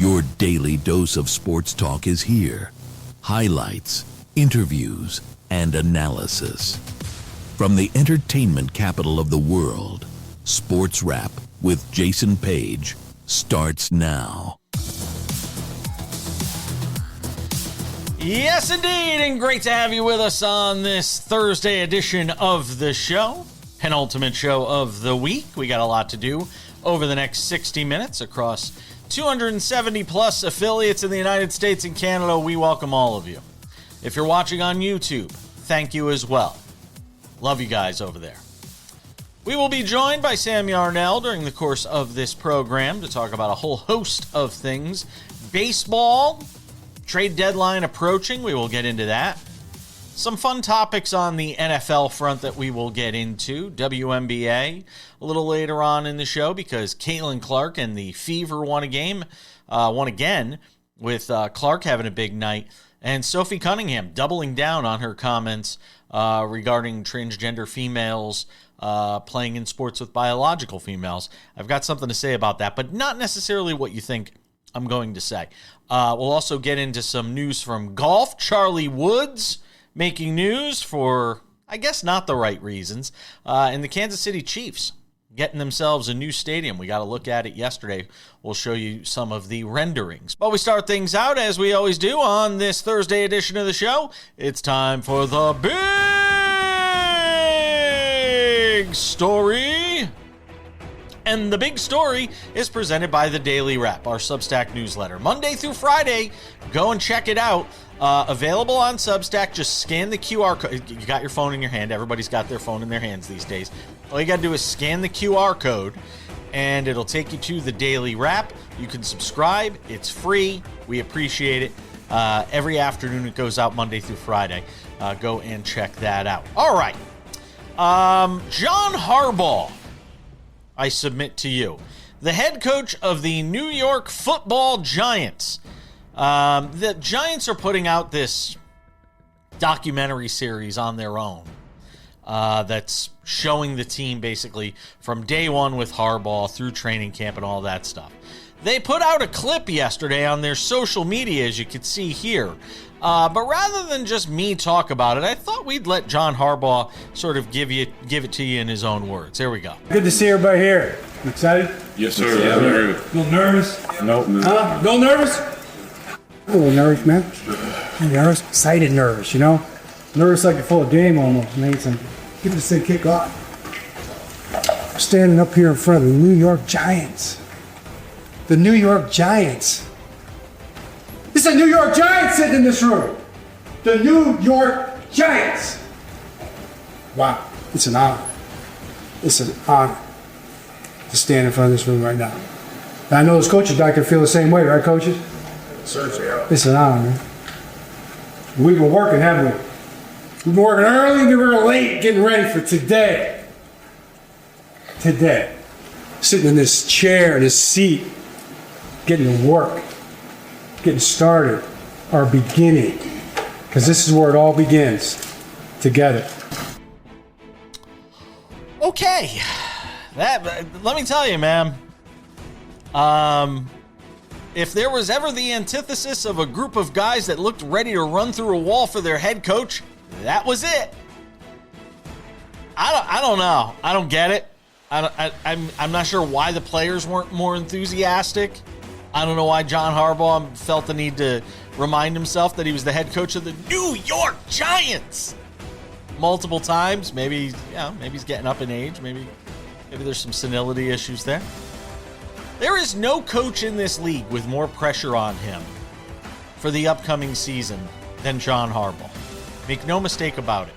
Your daily dose of sports talk is here. Highlights, interviews, and analysis. From the entertainment capital of the world, SportsWrap with Jason Page starts now. Yes, indeed, and great to have you with us on this Thursday edition of the show. Penultimate show of the week. We got a lot to do over the next 60 minutes across 270 plus affiliates in the United States and Canada. We welcome all of you. If you're watching on YouTube, thank you as well. Love you guys over there. We will be joined by Sam Yarnell during the course of this program to talk about a whole host of things. Baseball, trade deadline approaching. We will get into that. Some fun topics on the NFL front that we will get into. WNBA a little later on in the show because Caitlin Clark and the Fever won again with Clark having a big night. And Sophie Cunningham doubling down on her comments regarding transgender females playing in sports with biological females. I've got something to say about that, but not necessarily what you think I'm going to say. We'll also get into some news from golf. Charlie Woods making news for, I guess, not the right reasons. And the Kansas City Chiefs getting themselves a new stadium. We got to look at it yesterday. We'll show you some of the renderings. But we start things out, as we always do, on this Thursday edition of the show. It's time for the big story. And the big story is presented by the Daily Wrap, our Substack newsletter. Monday through Friday, go and check it out. Available on Substack. Just scan the QR code. You got your phone in your hand. Everybody's got their phone in their hands these days. All you got to do is scan the QR code, and it'll take you to the Daily Wrap. You can subscribe. It's free. We appreciate it. Every afternoon it goes out Monday through Friday. Go and check that out. All right. John Harbaugh, I submit to you, the head coach of the New York Football Giants. The Giants are putting out this documentary series on their own that's showing the team basically from day one with Harbaugh through training camp and all that stuff. They put out a clip yesterday on their social media, as you can see here. But rather than just me talk about it, I thought we'd let John Harbaugh sort of give it to you in his own words. Here we go. Good to see everybody here. Excited? Yes, sir. Yeah, a little nervous? Nope. Huh? A little nervous? A little nervous, man. Nervous? Excited nervous, you know? Nervous like a full of game almost, man. Give this thing kick off. Standing up here in front of the New York Giants. The New York Giants. It's the New York Giants sitting in this room. The New York Giants. Wow, it's an honor. It's an honor to stand in front of this room right now. And I know those coaches back there feel the same way, right, coaches? Certainly, yeah. It's an honor, man. We've been working, haven't we? We've been working early and we were late getting ready for today. Today. Sitting in this chair, in this seat, getting to work. Getting started, our beginning, because this is where it all begins, together. Okay, let me tell you, man. If there was ever the antithesis of a group of guys that looked ready to run through a wall for their head coach, that was it. I don't know. I don't get it. I'm not sure why the players weren't more enthusiastic. I don't know why John Harbaugh felt the need to remind himself that he was the head coach of the New York Giants multiple times. Maybe he's getting up in age. Maybe there's some senility issues there. There is no coach in this league with more pressure on him for the upcoming season than John Harbaugh. Make no mistake about it.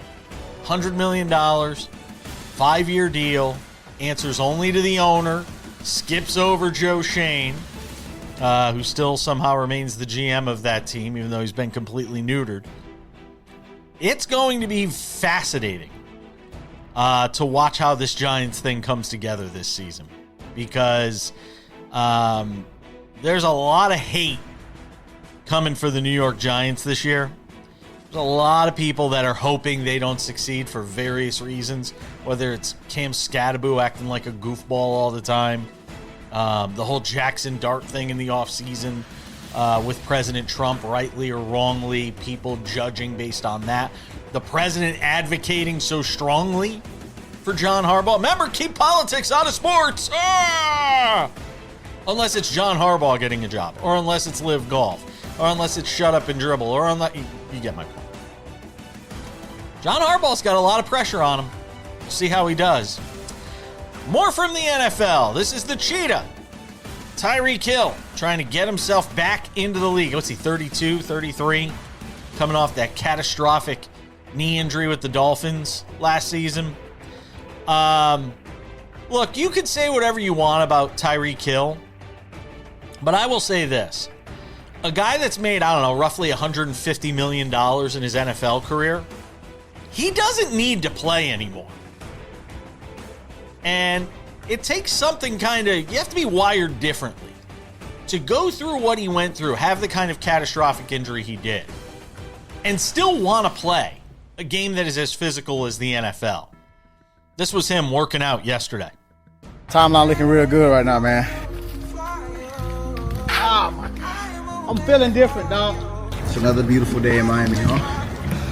$100 million, 5-year deal, answers only to the owner, skips over Joe Shane, who still somehow remains the GM of that team, even though he's been completely neutered. It's going to be fascinating to watch how this Giants thing comes together this season, because there's a lot of hate coming for the New York Giants this year. There's a lot of people that are hoping they don't succeed for various reasons, whether it's Cam Scatterbo acting like a goofball all the time, The whole Jackson Dart thing in the offseason with President Trump, rightly or wrongly, people judging based on that. The president advocating so strongly for John Harbaugh. Remember, keep politics out of sports. Unless it's John Harbaugh getting a job, or unless it's Live Golf, or unless it's Shut Up and Dribble, or unless you get my point. John Harbaugh's got a lot of pressure on him. We'll see how he does. More from the NFL. This is the Cheetah. Tyreek Hill trying to get himself back into the league. What's he, 32, 33? Coming off that catastrophic knee injury with the Dolphins last season. Look, you could say whatever you want about Tyreek Hill, but I will say this. A guy that's made, I don't know, roughly $150 million in his NFL career, he doesn't need to play anymore. And it takes something you have to be wired differently to go through what he went through, have the kind of catastrophic injury he did, and still want to play a game that is as physical as the NFL. This was him working out yesterday. Timeline looking real good right now, man. Oh my God. I'm feeling different, dog. It's another beautiful day in Miami, huh?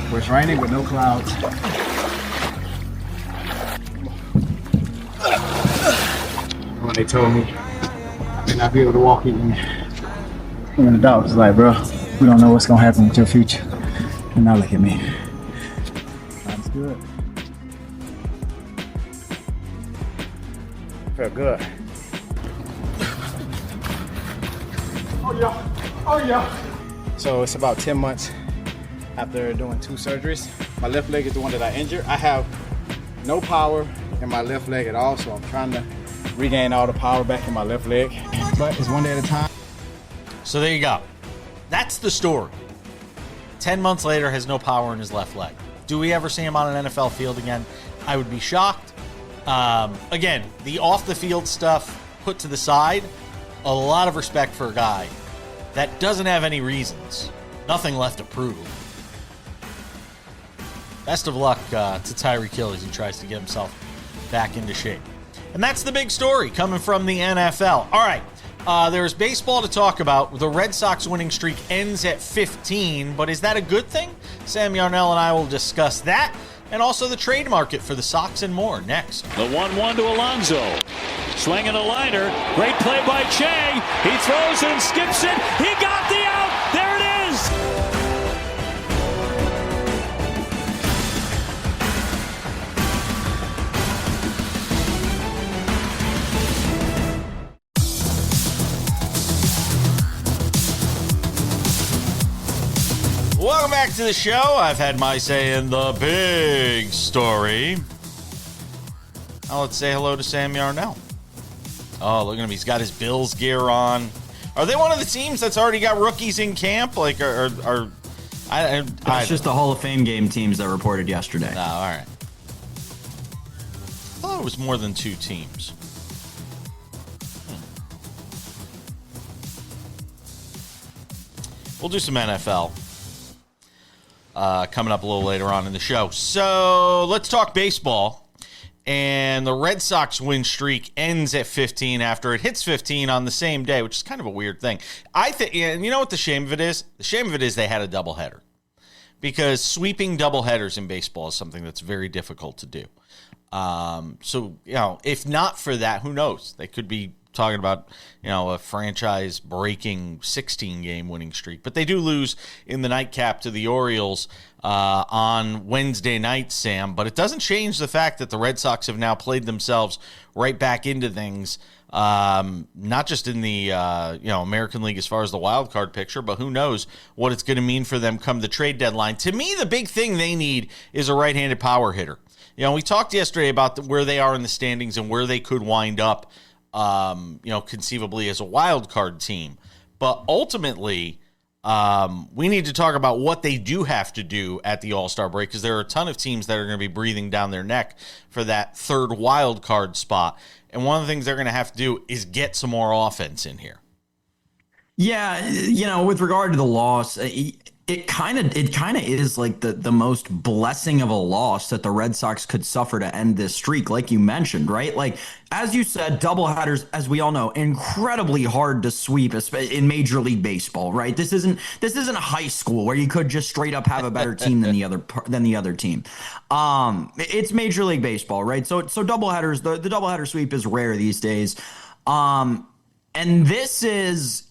Where it's raining with no clouds. When they told me I may not be able to walk even. I'm in the dark. It's like, bro, we don't know what's gonna happen with your future. And now look at me. That's good. Felt good. Oh yeah. So it's about 10 months after doing 2 surgeries. My left leg is the one that I injured. I have no power in my left leg at all, so I'm trying to regain all the power back in my left leg. But it's one day at a time. So there you go. That's the story. 10 months later, has no power in his left leg. Do we ever see him on an NFL field again? I would be shocked. Again, the off-the-field stuff put to the side, a lot of respect for a guy that doesn't have any reasons. Nothing left to prove. Best of luck to Tyreek Hill as he tries to get himself back into shape. And that's the big story coming from the NFL. All right, there's baseball to talk about. The Red Sox winning streak ends at 15, but is that a good thing? Sam Yarnell and I will discuss that, and also the trade market for the Sox and more next. The 1-1 to Alonso. Swinging a liner. Great play by Che. He throws and skips it. He got the out. There it is. Welcome back to the show. I've had my say in the big story. Now let's say hello to Sam Yarnell. Oh, look at him. He's got his Bills gear on. Are they one of the teams that's already got rookies in camp? Like, it's just the Hall of Fame game teams that reported yesterday. Oh, all right. I thought it was more than 2 teams. We'll do some NFL coming up a little later on in the show. So let's talk baseball. And the Red Sox win streak ends at 15 after it hits 15 on the same day, which is kind of a weird thing. I think, and you know what the shame of it is? The shame of it is they had a doubleheader. Because sweeping doubleheaders in baseball is something that's very difficult to do. So, if not for that, who knows? They could be talking about, a franchise-breaking 16-game winning streak. But they do lose in the nightcap to the Orioles on Wednesday night, Sam. But it doesn't change the fact that the Red Sox have now played themselves right back into things, not just in the American League as far as the wild card picture, but who knows what it's going to mean for them come the trade deadline. To me, the big thing they need is a right-handed power hitter. We talked yesterday about where they are in the standings and where they could wind up, conceivably as a wild card team. But ultimately, we need to talk about what they do have to do at the All-Star break, because there are a ton of teams that are going to be breathing down their neck for that third wild card spot. And one of the things they're going to have to do is get some more offense in here. Yeah, with regard to the loss, It kind of is like the most blessing of a loss that the Red Sox could suffer to end this streak, like you mentioned, right? Like, as you said, doubleheaders, as we all know, incredibly hard to sweep in Major League Baseball, right? This isn't high school where you could just straight up have a better team than the other team. It's Major League Baseball, right? So doubleheaders, the doubleheader sweep is rare these days. And this is,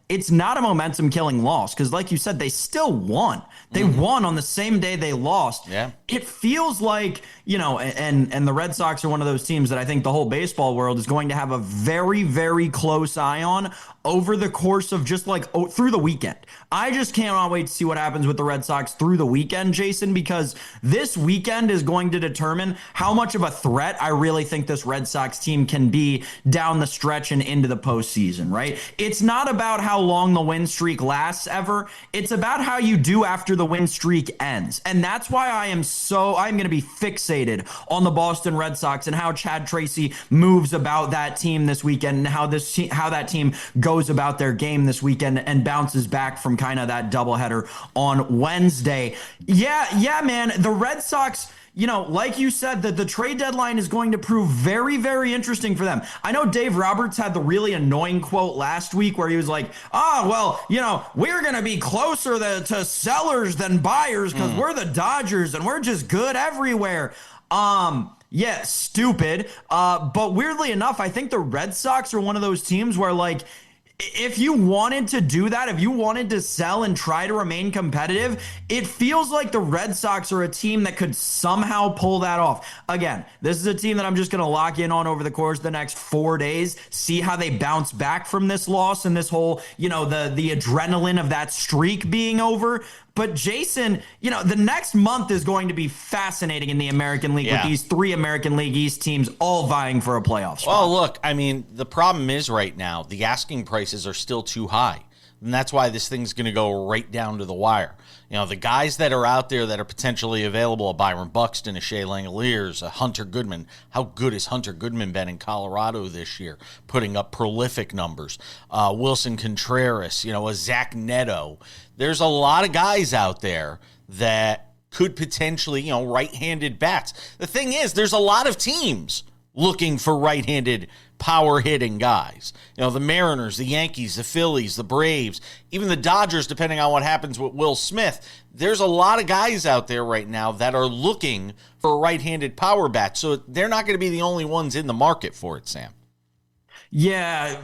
it's not a momentum killing loss because, like you said, they still won. They won on the same day they lost. Yeah. It feels like, and the Red Sox are one of those teams that I think the whole baseball world is going to have a very, very close eye on over the course of just through the weekend. I just cannot wait to see what happens with the Red Sox through the weekend, Jason, because this weekend is going to determine how much of a threat I really think this Red Sox team can be down the stretch and into the postseason, right? It's not about how long the win streak lasts ever. It's about how you do after the win streak ends. And that's why I'm going to be fixated on the Boston Red Sox and how Chad Tracy moves about that team this weekend and how that team goes about their game this weekend and bounces back from kind of that doubleheader on Wednesday. Yeah, man, the Red Sox, like you said, that the trade deadline is going to prove very, very interesting for them. I know Dave Roberts had the really annoying quote last week where he was like, we're going to be closer to sellers than buyers because we're the Dodgers and we're just good everywhere. Yeah, stupid. But weirdly enough, I think the Red Sox are one of those teams where, if you wanted to do that, if you wanted to sell and try to remain competitive, it feels like the Red Sox are a team that could somehow pull that off. Again, this is a team that I'm just going to lock in on over the course of the next 4 days, see how they bounce back from this loss and this whole, the adrenaline of that streak being over. But Jason, the next month is going to be fascinating in the American League with these 3 American League East teams all vying for a playoff spot. Well, look, the problem is right now, the asking prices are still too high. And that's why this thing's going to go right down to the wire. The guys that are out there that are potentially available, a Byron Buxton, a Shea Langoliers, a Hunter Goodman. How good has Hunter Goodman been in Colorado this year, putting up prolific numbers? Wilson Contreras, a Zach Neto. There's a lot of guys out there that could potentially, right-handed bats. The thing is, there's a lot of teams looking for right-handed power-hitting guys. The Mariners, the Yankees, the Phillies, the Braves, even the Dodgers, depending on what happens with Will Smith. There's a lot of guys out there right now that are looking for a right-handed power bat, so they're not going to be the only ones in the market for it, Sam. Yeah,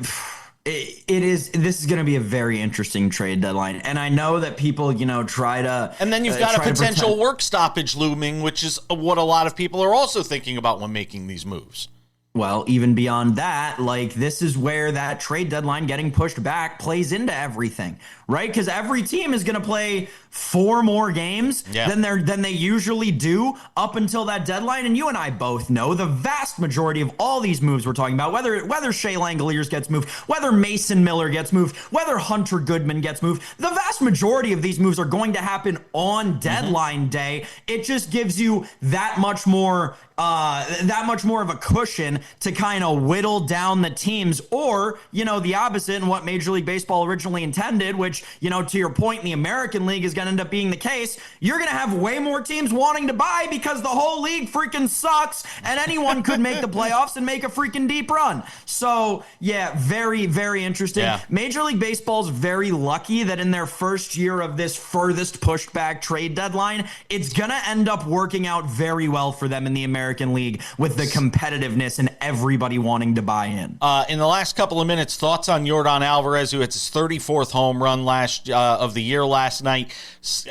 it is. This is going to be a very interesting trade deadline. And I know that people, try to... And then you've got a potential work stoppage looming, which is what a lot of people are also thinking about when making these moves. Well, even beyond that, this is where that trade deadline getting pushed back plays into everything, right? Because every team is going to play 4 more games than they usually do up until that deadline. And you and I both know the vast majority of all these moves we're talking about, whether Shea Langoliers gets moved, whether Mason Miller gets moved, whether Hunter Goodman gets moved, the vast majority of these moves are going to happen on deadline day. It just gives you that much more of a cushion to kind of whittle down the teams, or, the opposite and what Major League Baseball originally intended, which, to your point, in the American League is going to end up being the case. You're going to have way more teams wanting to buy because the whole league freaking sucks and anyone could make the playoffs and make a freaking deep run. So, yeah, very, very interesting. Yeah. Major League Baseball's very lucky that in their first year of this furthest pushed back trade deadline, it's going to end up working out very well for them in the American League with the competitiveness and everybody wanting to buy in. In the last couple of minutes, thoughts on Yordan Alvarez, who hits his 34th home run of the year last night,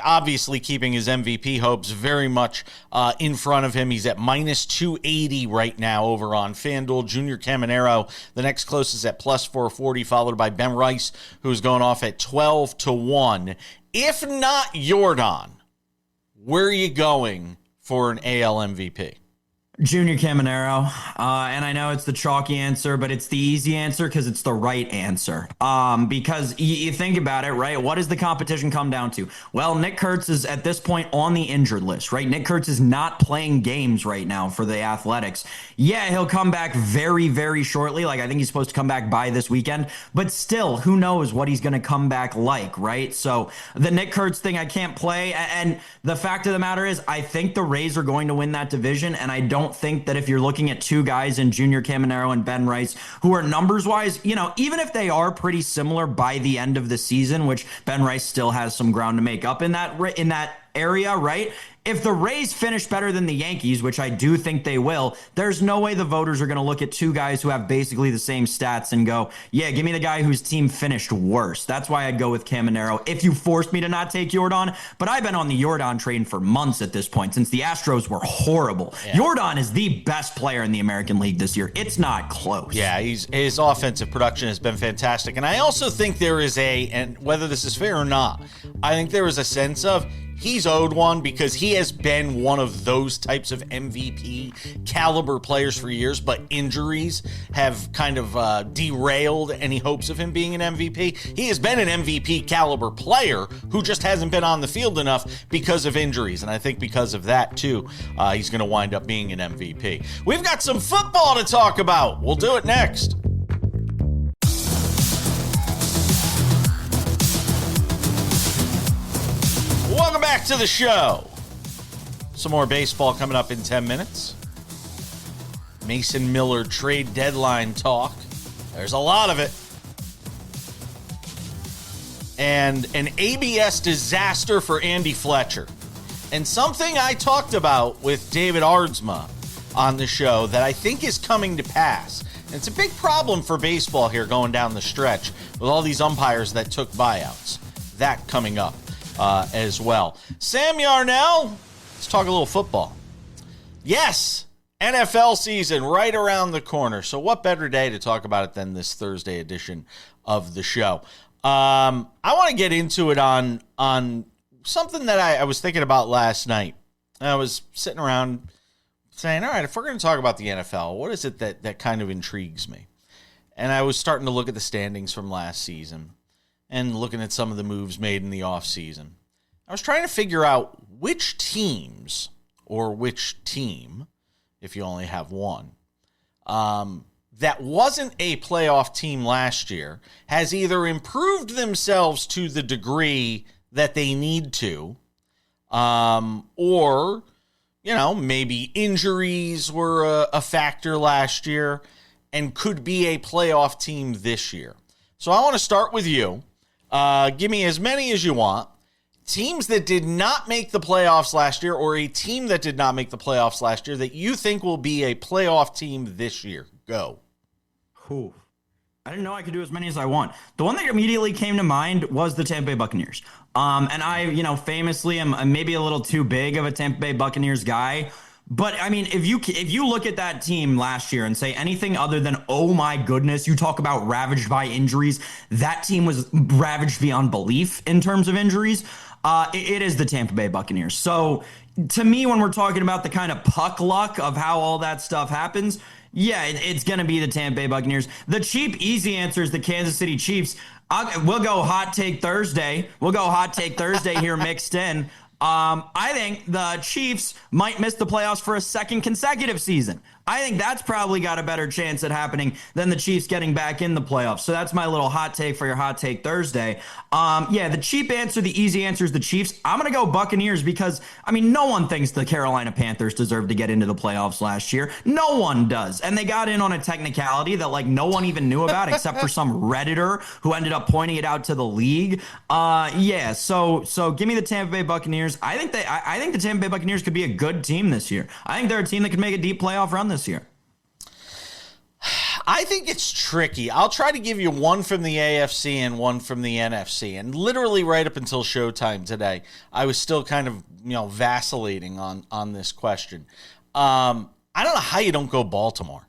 obviously keeping his MVP hopes very much in front of him. He's at minus 280 right now over on FanDuel. Junior Caminero, the next closest at plus 440, followed by Ben Rice, who's going off at 12-1. If not Yordan, where are you going for an AL MVP? Junior Caminero, and I know it's the chalky answer, but it's the easy answer because it's the right answer. Because you think about it, right? What does the competition come down to? Well, Nick Kurtz is at this point on the injured list, right? Nick Kurtz is not playing games right now for the Athletics. Yeah, he'll come back very, very shortly. Like, I think he's supposed to come back by this weekend, but still, who knows what he's going to come back like, right? So the Nick Kurtz thing, I can't play. And the fact of the matter is, I think the Rays are going to win that division, and I don't think that if you're looking at two guys in Junior Caminero and Ben Rice, who are numbers wise, even if they are pretty similar by the end of the season, which Ben Rice still has some ground to make up in that area, right? If the Rays finish better than the Yankees, which I do think they will, there's no way the voters are going to look at two guys who have basically the same stats and go, yeah, give me the guy whose team finished worse. That's why I'd go with Caminero if you forced me to not take Yordan. But I've been on the Yordan train for months at this point, since the Astros were horrible. Yeah. Yordan is the best player in the American League this year. It's not close. Yeah, his offensive production has been fantastic. And I also think there is and whether this is fair or not, I think there is a sense of he's owed one because he has been one of those types of MVP caliber players for years, but injuries have kind of derailed any hopes of him being an MVP. He has been an MVP caliber player who just hasn't been on the field enough because of injuries. And I think because of that, too, he's going to wind up being an MVP. We've got some football to talk about. We'll do it next. Welcome back to the show. Some more baseball coming up in 10 minutes. Mason Miller trade deadline talk. There's a lot of it. And an ABS disaster for Andy Fletcher. And something I talked about with David Aardsma on the show that I think is coming to pass. And it's a big problem for baseball here going down the stretch with all these umpires that took buyouts. That coming up as well. Sam Yarnell, let's talk a little football. Yes, NFL season right around the corner. So what better day to talk about it than this Thursday edition of the show? I want to get into it on something that I was thinking about last night. I was sitting around saying, all right, if we're going to talk about the NFL, what is it that kind of intrigues me? And I was starting to look at the standings from last season and looking at some of the moves made in the offseason. I was trying to figure out which teams, or which team, if you only have one, that wasn't a playoff team last year, has either improved themselves to the degree that they need to, or, maybe injuries were a factor last year and could be a playoff team this year. So I want to start with you. Give me as many as you want. Teams that did not make the playoffs last year, or a team that did not make the playoffs last year that you think will be a playoff team this year. Go. Whew. I didn't know I could do as many as I want. The one that immediately came to mind was the Tampa Bay Buccaneers. And I, famously am maybe a little too big of a Tampa Bay Buccaneers guy. But, I mean, if you look at that team last year and say anything other than, oh, my goodness, you talk about ravaged by injuries, that team was ravaged beyond belief in terms of injuries. It is the Tampa Bay Buccaneers. So, to me, when we're talking about the kind of puck luck of how all that stuff happens, yeah, it's going to be the Tampa Bay Buccaneers. The cheap, easy answer is the Kansas City Chiefs. We'll go hot take Thursday. Here mixed in. I think the Chiefs might miss the playoffs for a second consecutive season. I think that's probably got a better chance at happening than the Chiefs getting back in the playoffs. So that's my little hot take for your hot take Thursday. The cheap answer, the easy answer is the Chiefs. I'm going to go Buccaneers because, no one thinks the Carolina Panthers deserve to get into the playoffs last year. No one does. And they got in on a technicality that no one even knew about except for some Redditor who ended up pointing it out to the league. So give me the Tampa Bay Buccaneers. I think the Tampa Bay Buccaneers could be a good team this year. I think they're a team that could make a deep playoff run this year. I think it's tricky. I'll try to give you one from the AFC and one from the NFC. And literally right up until showtime today, I was still kind of, vacillating on this question. I don't know how you don't go Baltimore.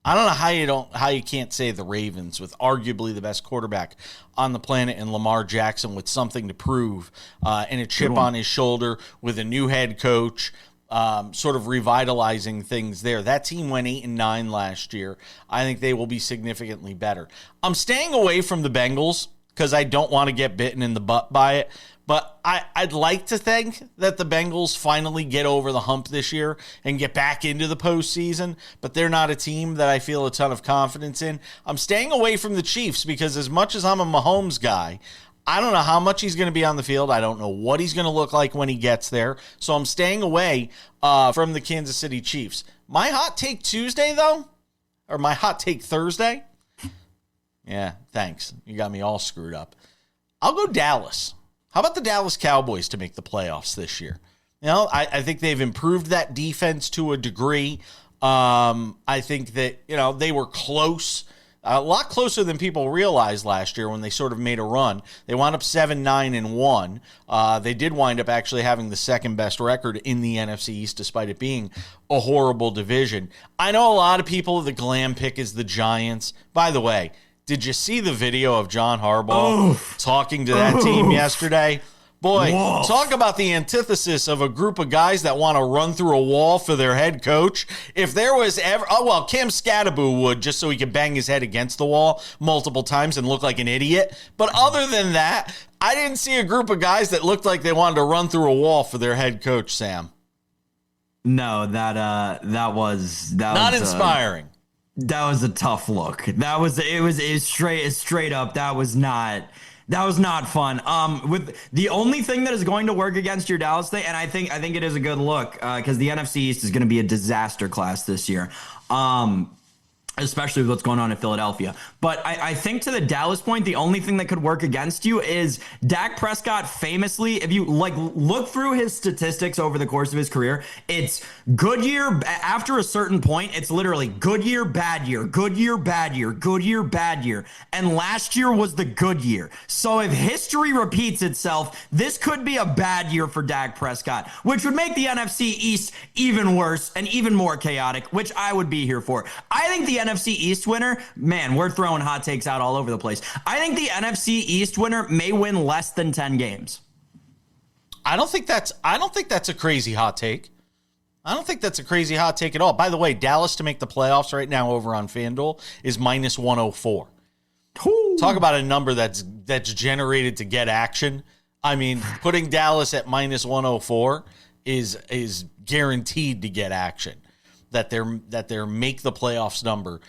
I don't know how you can't say the Ravens with arguably the best quarterback on the planet and Lamar Jackson with something to prove and a chip on his shoulder with a new head coach sort of revitalizing things there. That team went 8-9 last year. I think they will be significantly better. I'm staying away from the Bengals because I don't want to get bitten in the butt by it. But I'd like to think that the Bengals finally get over the hump this year and get back into the postseason. But they're not a team that I feel a ton of confidence in. I'm staying away from the Chiefs because as much as I'm a Mahomes guy, I don't know how much he's going to be on the field. I don't know what he's going to look like when he gets there. So I'm staying away from the Kansas City Chiefs. My hot take Tuesday, though, or my hot take Thursday. Yeah, thanks. You got me all screwed up. I'll go Dallas. How about the Dallas Cowboys to make the playoffs this year? You know, I think they've improved that defense to a degree. I think that, you know, they were close, a lot closer than people realized last year when they sort of made a run. They wound up 7-9-1. They did wind up actually having the second best record in the NFC East, despite it being a horrible division. I know a lot of people, the glam pick is the Giants. By the way, did you see the video of John Harbaugh talking to that team yesterday? Boy, talk about the antithesis of a group of guys that want to run through a wall for their head coach. If there was ever, Cam Scattaboo would, just so he could bang his head against the wall multiple times and look like an idiot. But other than that, I didn't see a group of guys that looked like they wanted to run through a wall for their head coach, Sam. No, that was not inspiring. That was a tough look. It was straight up. That was not fun. With the only thing that is going to work against your Dallas thing, and I think it is a good look because the NFC East is going to be a disaster class this year. Especially with what's going on in Philadelphia. But I think to the Dallas point, the only thing that could work against you is Dak Prescott famously, if you look through his statistics over the course of his career, it's good year. After a certain point, it's literally good year, bad year, good year, bad year, good year, bad year. And last year was the good year. So if history repeats itself, this could be a bad year for Dak Prescott, which would make the NFC East even worse and even more chaotic, which I would be here for. I think the NFC East winner, man, we're throwing hot takes out all over the place. I think the NFC East winner may win less than 10 games. I don't think that's a crazy hot take. I don't think that's a crazy hot take at all. By the way, Dallas to make the playoffs right now over on FanDuel is minus 104. Ooh. Talk about a number that's generated to get action. I mean, putting Dallas at minus 104 is guaranteed to get action. That their make the playoffs number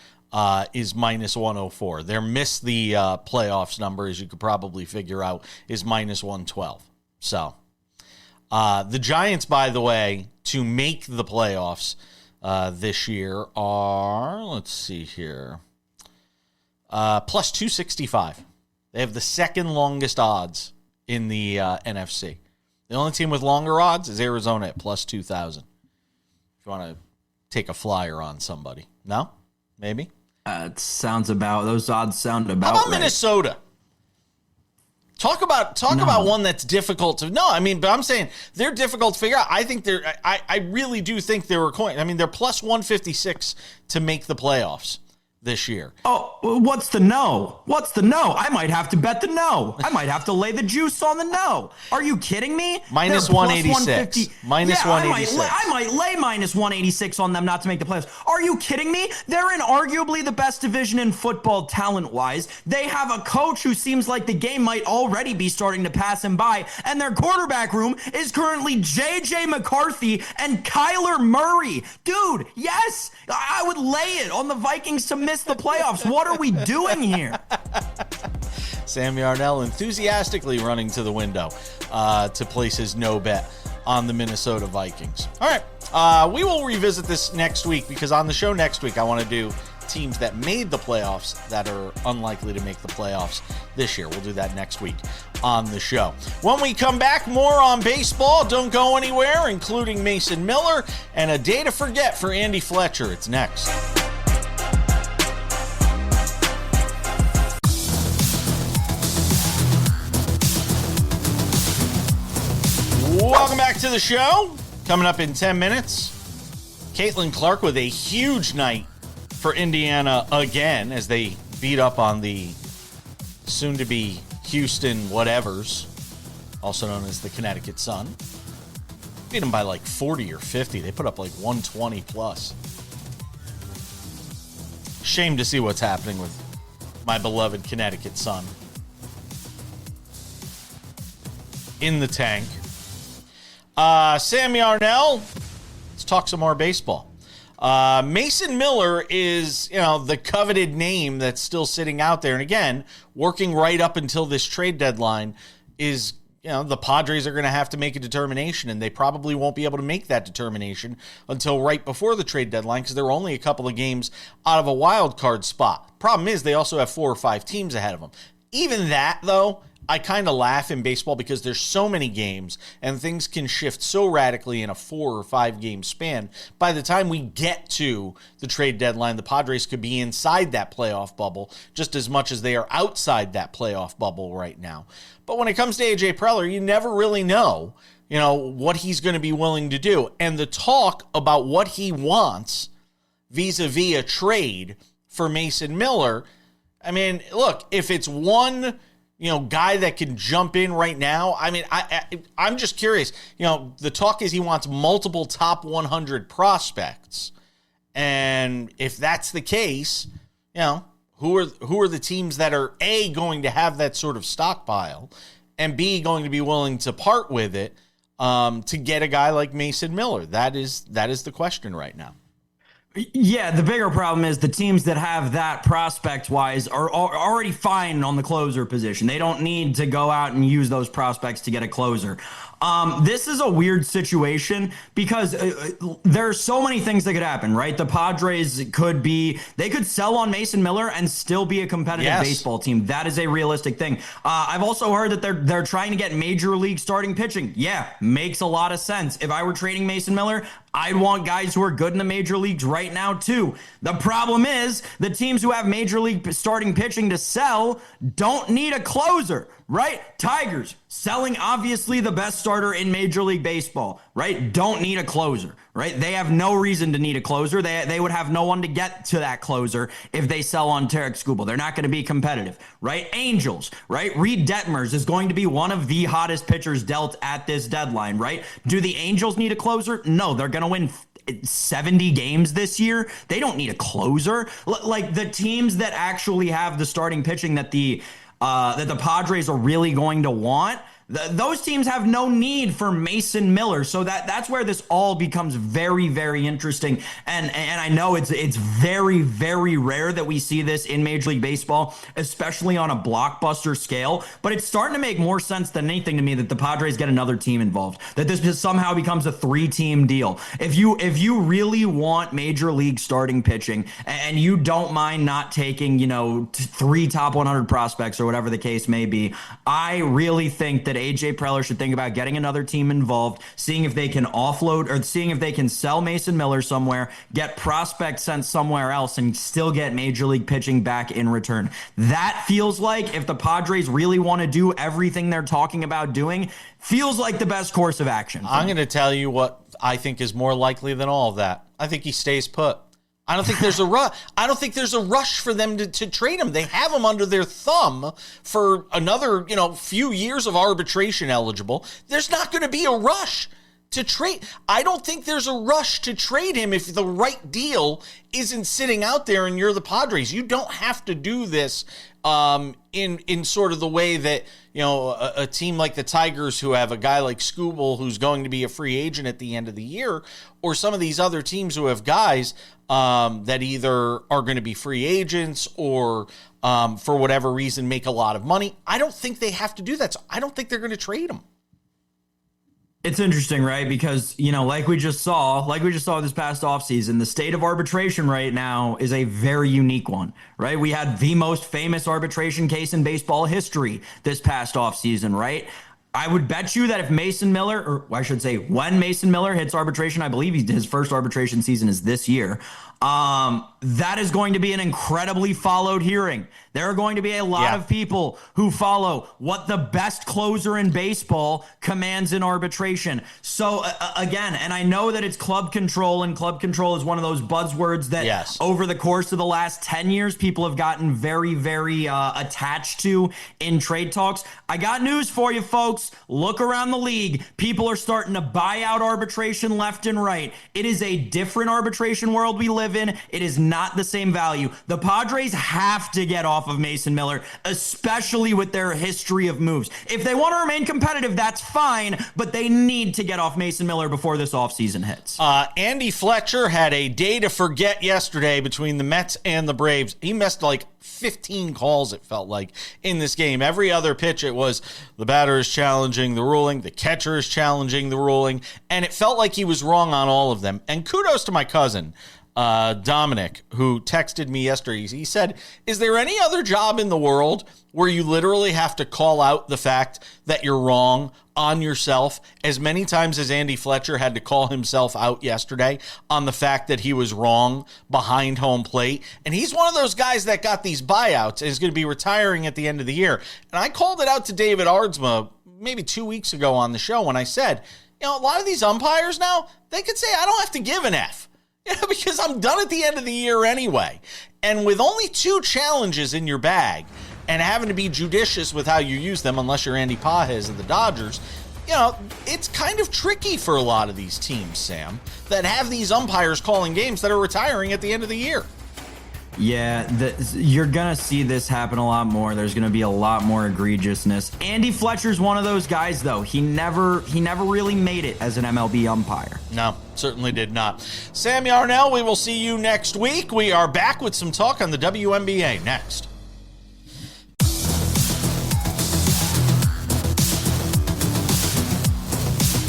is minus 104. Their miss the playoffs number, as you could probably figure out, is minus 112. So the Giants, by the way, to make the playoffs this year are, let's see here, plus 265. They have the second longest odds in the NFC. The only team with longer odds is Arizona at plus 2,000. If you want to take a flyer on somebody. No? Maybe? Those odds sound about How about right. Minnesota? Talk about one that's difficult to... No, I mean, but I'm saying they're difficult to figure out. I think I really do think they're a coin. I mean, they're plus 156 to make the playoffs this year. Oh, what's the no? What's the no? I might have to bet the no. I might have to lay the juice on the no. Are you kidding me? Minus 186. Minus 186. I might lay minus 186 on them not to make the playoffs. Are you kidding me? They're in arguably the best division in football talent-wise. They have a coach who seems like the game might already be starting to pass him by, and their quarterback room is currently J.J. McCarthy and Kyler Murray. Dude, yes, I would lay it on the Vikings to miss the playoffs. What are we doing here? Sam Yarnell enthusiastically running to the window to place his no bet on the Minnesota Vikings. All right, we will revisit this next week because on the show next week, I want to do teams that made the playoffs that are unlikely to make the playoffs this year. We'll do that next week on the show. When we come back, more on baseball. Don't go anywhere, including Mason Miller and a day to forget for Andy Fletcher. It's next. Welcome back to the show. Coming up in 10 minutes, Caitlin Clark with a huge night for Indiana again as they beat up on the soon-to-be Houston whatevers, also known as the Connecticut Sun. beat them by like 40 or 50. They put up like 120 plus. Shame to see what's happening with my beloved Connecticut Sun. In the tank. Sam Yarnell, let's talk some more baseball. Mason Miller is, the coveted name that's still sitting out there. And again, working right up until this trade deadline is, the Padres are going to have to make a determination, and they probably won't be able to make that determination until right before the trade deadline because they're only a couple of games out of a wild card spot. Problem is they also have 4 or 5 teams ahead of them. Even that, though, I kind of laugh in baseball because there's so many games and things can shift so radically in a 4 or 5 game span. By the time we get to the trade deadline, the Padres could be inside that playoff bubble just as much as they are outside that playoff bubble right now. But when it comes to AJ Preller, you never really know, what he's going to be willing to do. And the talk about what he wants vis-a-vis a trade for Mason Miller, I mean, look, if it's one guy that can jump in right now. I mean, I'm just curious. The talk is he wants multiple top 100 prospects. And if that's the case, who are the teams that are A, going to have that sort of stockpile, and B, going to be willing to part with it to get a guy like Mason Miller? That is the question right now. Yeah, the bigger problem is the teams that have that prospect-wise are already fine on the closer position. They don't need to go out and use those prospects to get a closer. This is a weird situation because there are so many things that could happen, right? The Padres they could sell on Mason Miller and still be a competitive baseball team. That is a realistic thing. I've also heard that they're trying to get major league starting pitching. Yeah, makes a lot of sense. If I were trading Mason Miller, I'd want guys who are good in the major leagues right now, too. The problem is the teams who have major league starting pitching to sell don't need a closer, right? Tigers selling obviously the best starter in Major League Baseball, right? Don't need a closer, right? They have no reason to need a closer. They would have no one to get to that closer if they sell on Tarek Skubal. They're not going to be competitive, right? Angels, right? Reed Detmers is going to be one of the hottest pitchers dealt at this deadline, right? Do the Angels need a closer? No, they're going to win 70 games this year. They don't need a closer. Like the teams that actually have the starting pitching that the Padres are really going to want, those teams have no need for Mason Miller. So that's where this all becomes very, very interesting. And I know it's very, very rare that we see this in Major League Baseball, especially on a blockbuster scale. But it's starting to make more sense than anything to me that the Padres get another team involved, that this just somehow becomes a 3-team deal. If you really want Major League starting pitching and you don't mind not taking, 3 top 100 prospects or whatever the case may be, I really think that AJ Preller should think about getting another team involved, seeing if they can offload or seeing if they can sell Mason Miller somewhere, get prospects sent somewhere else, and still get major league pitching back in return. That feels like, if the Padres really want to do everything they're talking about doing, feels like the best course of action. I'm going to tell you what I think is more likely than all of that. I think he stays put. I don't think there's a rush. I don't think there's a rush for them to trade him. They have him under their thumb for another, few years of arbitration eligible. There's not going to be a rush to trade. I don't think there's a rush to trade him if the right deal isn't sitting out there and you're the Padres. You don't have to do this in sort of the way that, a team like the Tigers, who have a guy like Skubal who's going to be a free agent at the end of the year, or some of these other teams who have guys that either are going to be free agents or for whatever reason make a lot of money. I don't think they have to do that. So I don't think they're going to trade him. It's interesting, right? Because, like we just saw this past offseason, the state of arbitration right now is a very unique one, right? We had the most famous arbitration case in baseball history this past offseason, right? I would bet you that if Mason Miller, or I should say when Mason Miller hits arbitration, I believe his first arbitration season is this year, that is going to be an incredibly followed hearing. There are going to be a lot of people who follow what the best closer in baseball commands in arbitration. So again, and I know that it's club control, and club control is one of those buzzwords that over the course of the last 10 years, people have gotten very, very attached to in trade talks. I got news for you, folks. Look around the league. People are starting to buy out arbitration left and right. It is a different arbitration world we live in. It is not the same value. The Padres have to get off of Mason Miller, especially with their history of moves. If they want to remain competitive, that's fine, but they need to get off Mason Miller before this offseason hits. Andy Fletcher had a day to forget yesterday between the Mets and the Braves. He missed like 15 calls, it felt like, in this game. Every other pitch, it was the batter is challenging the ruling, the catcher is challenging the ruling, and it felt like he was wrong on all of them. And kudos to my cousin, Dominic, who texted me yesterday. He said, is there any other job in the world where you literally have to call out the fact that you're wrong on yourself as many times as Andy Fletcher had to call himself out yesterday on the fact that he was wrong behind home plate? And he's one of those guys that got these buyouts and is going to be retiring at the end of the year. And I called it out to David Ardsma maybe 2 weeks ago on the show when I said, a lot of these umpires now, they could say, I don't have to give an F. Because I'm done at the end of the year anyway. And with only 2 challenges in your bag and having to be judicious with how you use them, unless you're Andy Pages of the Dodgers, it's kind of tricky for a lot of these teams, Sam, that have these umpires calling games that are retiring at the end of the year. Yeah, you're going to see this happen a lot more. There's going to be a lot more egregiousness. Andy Fletcher's one of those guys, though. He never really made it as an MLB umpire. No, certainly did not. Sam Yarnell, we will see you next week. We are back with some talk on the WNBA next.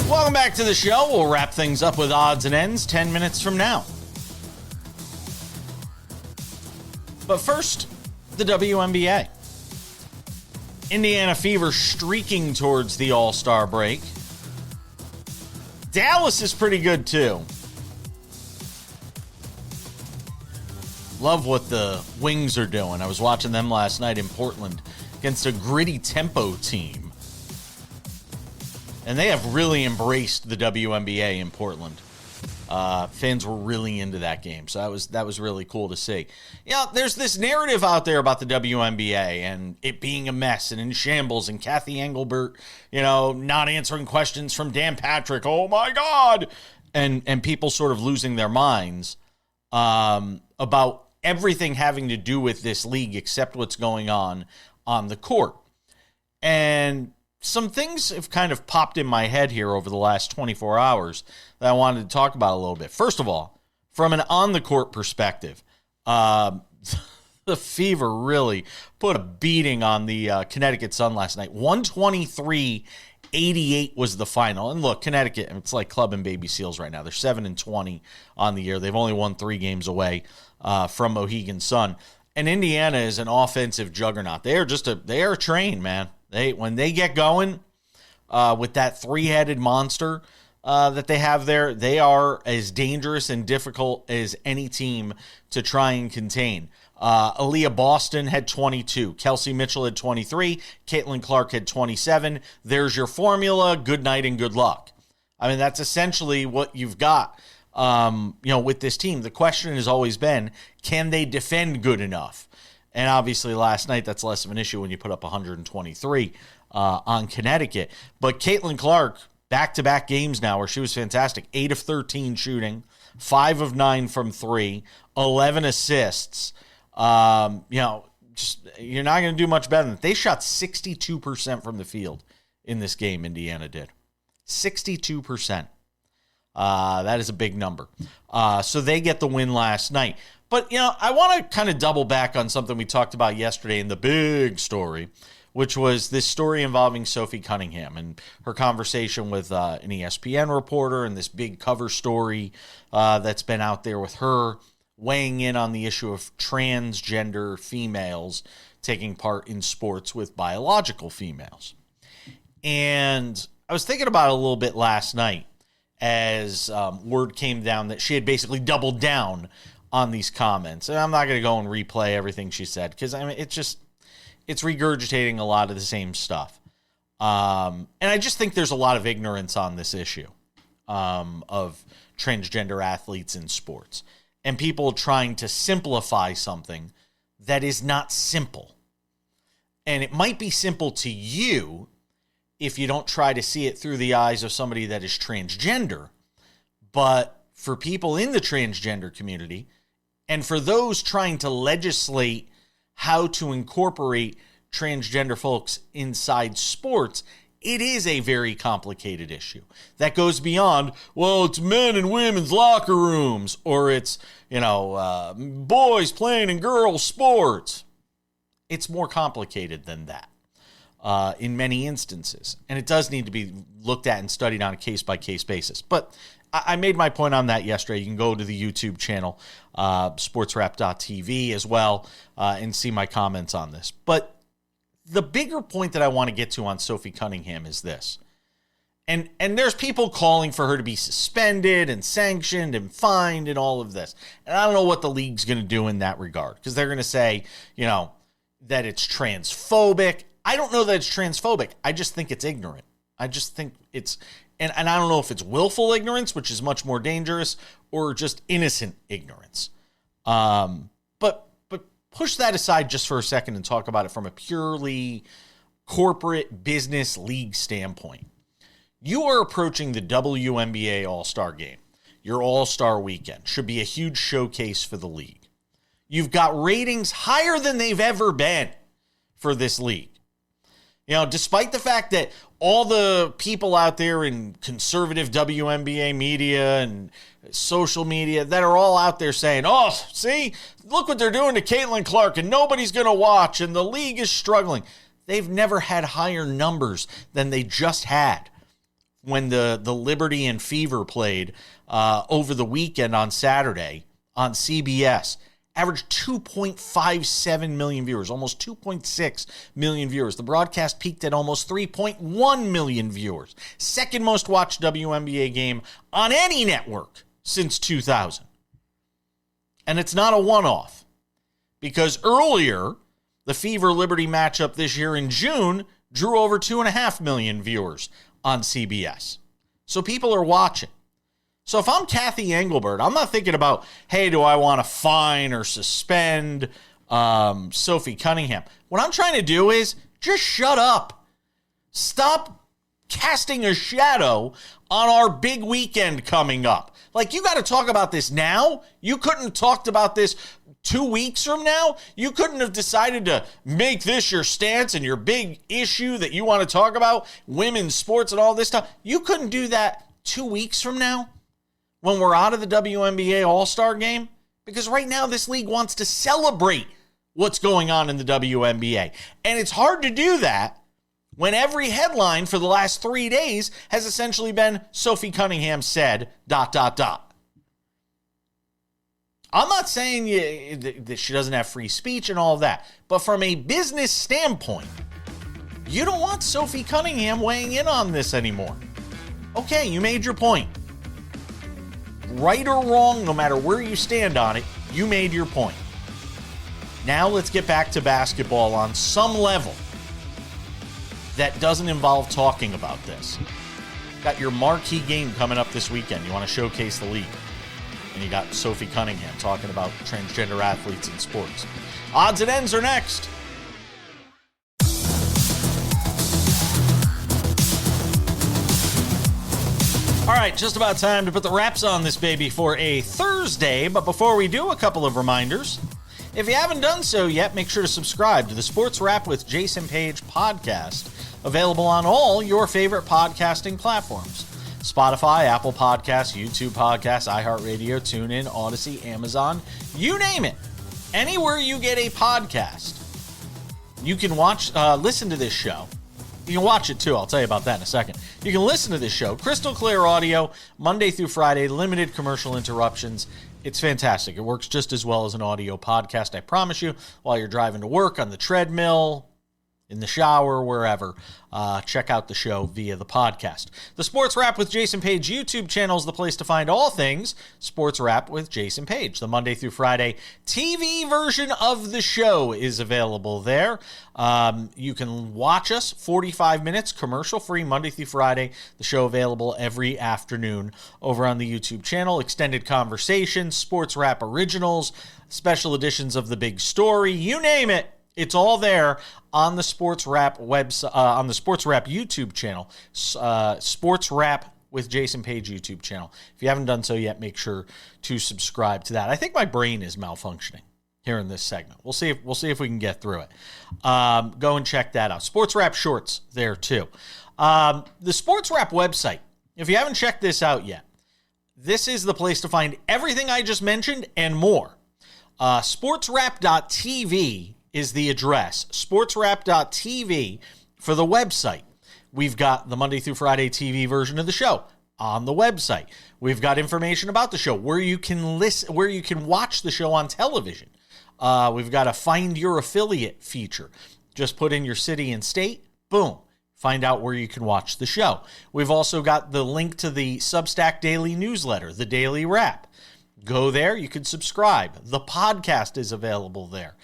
Welcome back to the show. We'll wrap things up with odds and ends 10 minutes from now. But first, the WNBA. Indiana Fever streaking towards the All-Star break. Dallas is pretty good, too. Love what the Wings are doing. I was watching them last night in Portland against a gritty tempo team. And they have really embraced the WNBA in Portland. Fans were really into that game, so that was really cool to see. There's this narrative out there about the WNBA and it being a mess and in shambles, and Kathy Engelbert, not answering questions from Dan Patrick. Oh my God, and people sort of losing their minds about everything having to do with this league except what's going on the court. And some things have kind of popped in my head here over the last 24 hours that I wanted to talk about a little bit. First of all, from an on-the-court perspective, the Fever really put a beating on the Connecticut Sun last night. 123-88 was the final. And look, Connecticut, it's like Club and Baby Seals right now. They're 7-20 on the year. They've only won 3 games away from Mohegan Sun. And Indiana is an offensive juggernaut. They are a train, man. When they get going with that 3-headed monster that they have there, they are as dangerous and difficult as any team to try and contain. Aaliyah Boston had 22. Kelsey Mitchell had 23. Caitlin Clark had 27. There's your formula. Good night and good luck. I mean, that's essentially what you've got, with this team. The question has always been, can they defend good enough? And obviously last night, that's less of an issue when you put up 123 on Connecticut. But Caitlin Clark, back-to-back games now where she was fantastic. 8 of 13 shooting, 5 of 9 from 3, 11 assists. You're not going to do much better than that. They shot 62% from the field in this game, Indiana did. 62%. That is a big number. So they get the win last night. But, I want to kind of double back on something we talked about yesterday in the big story, which was this story involving Sophie Cunningham and her conversation with an ESPN reporter and this big cover story that's been out there with her weighing in on the issue of transgender females taking part in sports with biological females. And I was thinking about it a little bit last night as word came down that she had basically doubled down on these comments. And I'm not going to go and replay everything she said because, I mean, it's regurgitating a lot of the same stuff. And I just think there's a lot of ignorance on this issue of transgender athletes in sports and people trying to simplify something that is not simple. And it might be simple to you if you don't try to see it through the eyes of somebody that is transgender. But for people in the transgender community and for those trying to legislate how to incorporate transgender folks inside sports, it is a very complicated issue that goes beyond, well, it's men and women's locker rooms, or it's, boys playing in girls' sports. It's more complicated than that in many instances. And it does need to be looked at and studied on a case-by-case basis. But I made my point on that yesterday. You can go to the YouTube channel, SportsWrap.tv as well, and see my comments on this. But the bigger point that I want to get to on Sophie Cunningham is this. And there's people calling for her to be suspended and sanctioned and fined and all of this. And I don't know what the league's going to do in that regard, because they're going to say, that it's transphobic. I don't know that it's transphobic. I just think it's ignorant. I just think it's, and I don't know if it's willful ignorance, which is much more dangerous, or just innocent ignorance. But push that aside just for a second and talk about it from a purely corporate business league standpoint. You are approaching the WNBA All-Star Game. Your All-Star Weekend should be a huge showcase for the league. You've got ratings higher than they've ever been for this league. Despite the fact that all the people out there in conservative WNBA media and social media that are all out there saying, oh, see, look what they're doing to Caitlin Clark and nobody's going to watch and the league is struggling. They've never had higher numbers than they just had when the Liberty and Fever played over the weekend on Saturday on CBS. Averaged 2.57 million viewers, almost 2.6 million viewers. The broadcast peaked at almost 3.1 million viewers. Second most watched WNBA game on any network since 2000. And it's not a one-off, because earlier, the Fever Liberty matchup this year in June drew over 2.5 million viewers on CBS. So people are watching. So if I'm Kathy Engelbert, I'm not thinking about, hey, do I want to fine or suspend Sophie Cunningham? What I'm trying to do is just shut up. Stop casting a shadow on our big weekend coming up. Like, you got to talk about this now. You couldn't have talked about this 2 weeks from now. You couldn't have decided to make this your stance and your big issue that you want to talk about, women's sports and all this stuff. You couldn't do that 2 weeks from now, when we're out of the WNBA All-Star Game, because right now this league wants to celebrate what's going on in the WNBA. And it's hard to do that when every headline for the last 3 days has essentially been Sophie Cunningham said ... I'm not saying that she doesn't have free speech and all of that, but from a business standpoint, you don't want Sophie Cunningham weighing in on this anymore. Okay, you made your point. Right or wrong, no matter where you stand on it, you made your point. Now let's get back to basketball on some level that doesn't involve talking about this. Got your marquee game coming up this weekend. You want to showcase the league. And you got Sophie Cunningham talking about transgender athletes in sports. Odds and ends are next. All right, just about time to put the wraps on this baby for a Thursday. But before we do, a couple of reminders. If you haven't done so yet, make sure to subscribe to the Sports Wrap with Jason Page podcast, available on all your favorite podcasting platforms. Spotify, Apple Podcasts, YouTube Podcasts, iHeartRadio, TuneIn, Odyssey, Amazon, you name it. Anywhere you get a podcast, you can listen to this show. You can watch it too. I'll tell you about that in a second. You can listen to this show. Crystal clear audio, Monday through Friday, limited commercial interruptions. It's fantastic. It works just as well as an audio podcast, I promise you, while you're driving to work, on the treadmill, in the shower, wherever. Check out the show via the podcast. The Sports Wrap with Jason Page YouTube channel is the place to find all things Sports Wrap with Jason Page. The Monday through Friday TV version of the show is available there. You can watch us 45 minutes, commercial-free, Monday through Friday. The show available every afternoon over on the YouTube channel. Extended conversations, Sports Wrap originals, special editions of The Big Story, you name it. It's all there on the Sports Wrap website, on the Sports Wrap YouTube channel, Sports Wrap with Jason Page YouTube channel. If you haven't done so yet, make sure to subscribe to that. I think my brain is malfunctioning here in this segment. We'll see if we can get through it. Go and check that out. Sports Wrap shorts there too. The Sports Wrap website. If you haven't checked this out yet, this is the place to find everything I just mentioned and more. SportsWrap.tv is the address. SportsWrap.tv for the website. We've got the Monday through Friday TV version of the show on the website. We've got information about the show, where you can listen, where you can watch the show on television. We've got a Find Your Affiliate feature. Just put in your city and state, boom, find out where you can watch the show. We've also got the link to the Substack daily newsletter, the Daily Wrap. Go there, you can subscribe. The podcast is available there.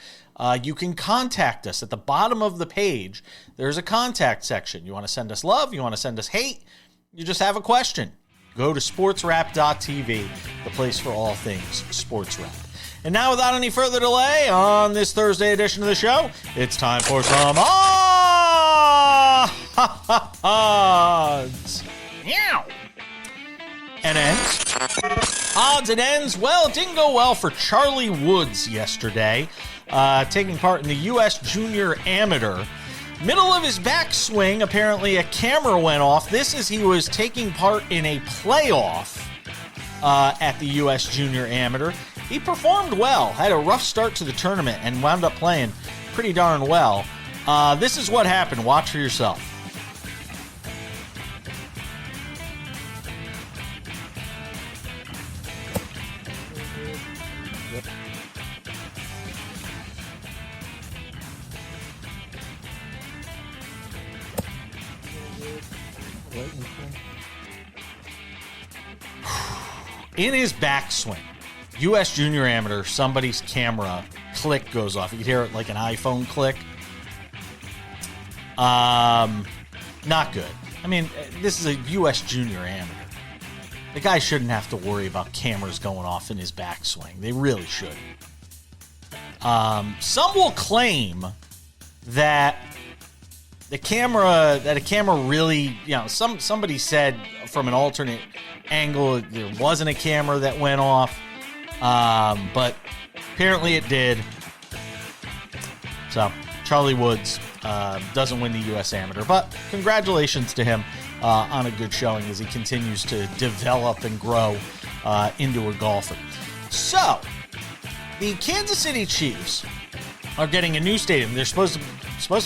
You can contact us at the bottom of the page. There's a contact section. You want to send us love? You want to send us hate? You just have a question? Go to sportswrap.tv, the place for all things Sports Wrap. And now, without any further delay, on this Thursday edition of the show, it's time for some odds. Meow. And ends. Odds and ends. Well, it didn't go well for Charlie Woods yesterday. Taking part in the U.S. Junior Amateur. Middle of his backswing, apparently a camera went off. This is he was taking part in a playoff at the U.S. Junior Amateur. He performed well, had a rough start to the tournament, and wound up playing pretty darn well. This is what happened. Watch for yourself. In his backswing, U.S. Junior Amateur, somebody's camera click goes off. You can hear it like an iPhone click. Not good. I mean, this is a U.S. Junior Amateur. The guy shouldn't have to worry about cameras going off in his backswing. They really shouldn't. Some will claim that a camera really, somebody said from an alternate angle there wasn't a camera that went off, but apparently it did. So Charlie Woods doesn't win the U.S. Amateur, but congratulations to him on a good showing as he continues to develop and grow into a golfer. So the Kansas City Chiefs are getting a new stadium. They're supposed to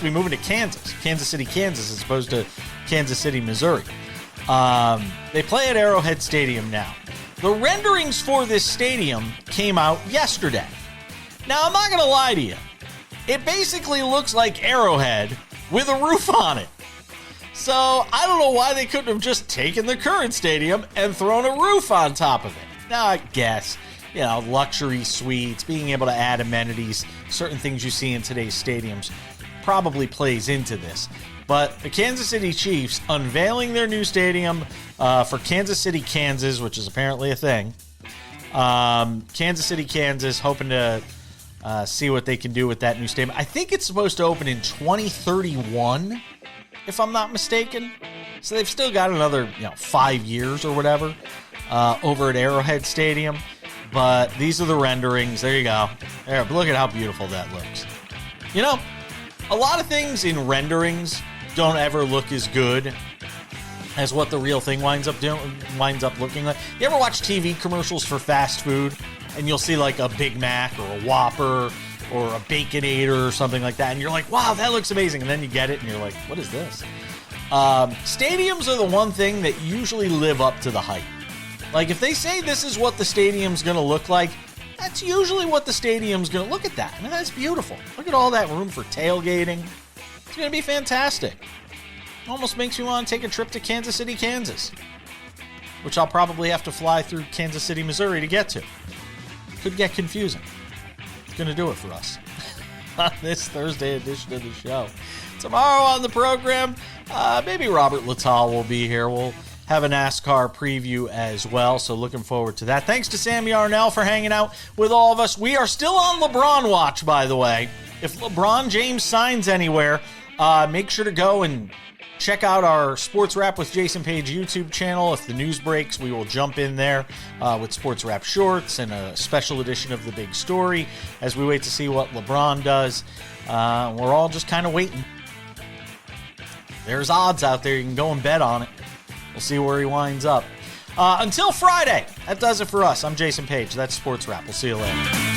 be moving to Kansas City, Kansas, as opposed to Kansas City, Missouri. They play at Arrowhead Stadium now. The renderings for this stadium came out yesterday. Now, I'm not going to lie to you. It basically looks like Arrowhead with a roof on it. So, I don't know why they couldn't have just taken the current stadium and thrown a roof on top of it. Now, I guess, luxury suites, being able to add amenities, certain things you see in today's stadiums probably plays into this. But the Kansas City Chiefs unveiling their new stadium for Kansas City, Kansas, which is apparently a thing. Kansas City, Kansas, hoping to see what they can do with that new stadium. I think it's supposed to open in 2031, if I'm not mistaken. So they've still got another 5 years or whatever over at Arrowhead Stadium. But these are the renderings. There you go. There, look at how beautiful that looks. A lot of things in renderings don't ever look as good as what the real thing winds up looking like. You ever watch TV commercials for fast food and you'll see like a Big Mac or a Whopper or a Baconator or something like that, and you're like, wow, that looks amazing, and then you get it and you're like, what is this? Stadiums are the one thing that usually live up to the hype. Like, if they say this is what the stadium's going to look like, that's usually what the stadium's going to look at that. I mean, that's beautiful. Look at all that room for tailgating. It's going to be fantastic. Almost makes me want to take a trip to Kansas City, Kansas, which I'll probably have to fly through Kansas City, Missouri to get to. Could get confusing. It's going to do it for us on this Thursday edition of the show. Tomorrow on the program, maybe Robert Littall will be here. We'll have a NASCAR preview as well, so looking forward to that. Thanks to Sam Yarnell for hanging out with all of us. We are still on LeBron watch, by the way. If LeBron James signs anywhere, make sure to go and check out our SportsWrap with Jason Page YouTube channel. If the news breaks, we will jump in there with SportsWrap shorts and a special edition of The Big Story as we wait to see what LeBron does. We're all just kind of waiting. There's odds out there. You can go and bet on it. We'll see where he winds up. Until Friday, that does it for us. I'm Jason Page. That's SportsWrap. We'll see you later.